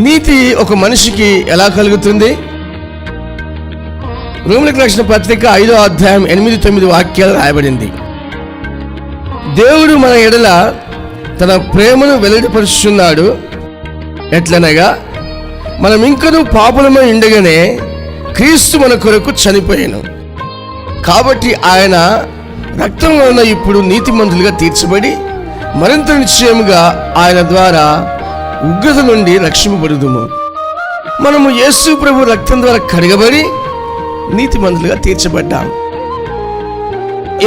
నీతి ఒక మనిషికి ఎలా కలుగుతుంది? రోమీయులకు రాసిన పత్రిక 5వ అధ్యాయం 8-9 వాక్యాలు రాయబడింది. దేవుడు మన ఎడల తన ప్రేమను వెల్లడిపరుచుచున్నాడు. ఎట్లనగా, మనం ఇంకనూ పాపులమై ఉండగానే క్రీస్తు మన కొరకు చనిపోయాను. కాబట్టి ఆయన రక్తం వలన ఇప్పుడు నీతిమంతులుగా తీర్చబడి మరింత నిశ్చయముగా ఆయన ద్వారా ఉగ్రత నుండి రక్షింపబడుదుము. మనము యేసు ప్రభు రక్తం ద్వారా కడగబడి నీతిమంతులుగా తీర్చబడ్డాం.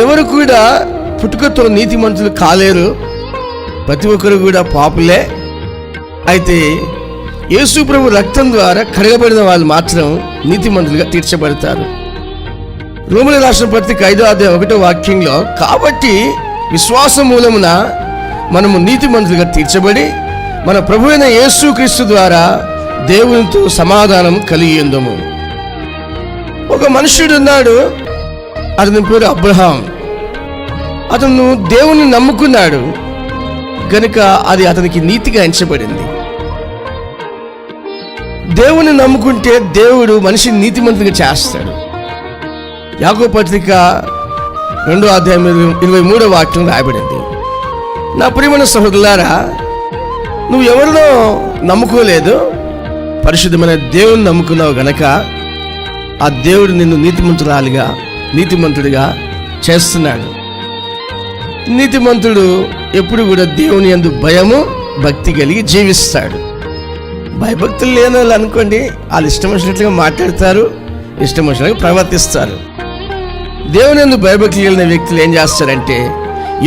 ఎవరు కూడా పుట్టుకతో నీతిమంతులు కాలేరు. ప్రతి ఒక్కరు కూడా పాపులే. అయితే యేసు ప్రభు రక్తం ద్వారా కడగబడిన వాళ్ళు మాత్రం నీతిమంతులుగా తీర్చబడతారు. రోమీయులకు రాసిన పత్రిక 5వ అధ్యాయం 1వ వాక్యంలో, కాబట్టి విశ్వాసం మూలమున మనము నీతిమంతులుగా తీర్చబడి మన ప్రభు అయిన యేసు క్రీస్తు ద్వారా దేవునితో సమాధానం కలిగి ఉందము. ఒక మనుష్యుడు ఉన్నాడు, అతని పేరు అబ్రహాం. అతను దేవుని నమ్ముకున్నాడు గనుక అది అతనికి నీతిగా ఎంచబడింది. దేవుని నమ్ముకుంటే దేవుడు మనిషిని నీతిమంతులుగా చేస్తాడు. యాకోబు పత్రిక 2వ అధ్యాయం 23వ వాక్యం రాయబడింది. నా ప్రియమైన సహోదరులారా, నువ్వు ఎవరినో నమ్ముకోలేదు, పరిశుద్ధమైన దేవుని నమ్ముకున్నావు గనక ఆ దేవుడు నిన్ను నీతిమంతుడిగా చేస్తున్నాడు. నీతిమంతుడు ఎప్పుడు కూడా దేవుని యందు భయము భక్తి కలిగి జీవిస్తాడు. భయభక్తులు లేని వాళ్ళు అనుకోండి, వాళ్ళు ఇష్టం వచ్చినట్లుగా మాట్లాడతారు, ఇష్టం వచ్చినట్లుగా ప్రవర్తిస్తారు. దేవుని యందు భయభక్తి కలిగిన వ్యక్తులు ఏం చేస్తారంటే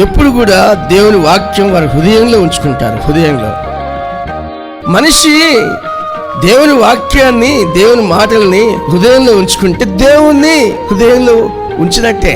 ఎప్పుడు కూడా దేవుని వాక్యం వారి హృదయంలో ఉంచుకుంటారు. హృదయంలో మనిషి దేవుని వాక్యాన్ని, దేవుని మాటల్ని హృదయంలో ఉంచుకుంటే దేవుణ్ణి హృదయంలో ఉంచినట్టే.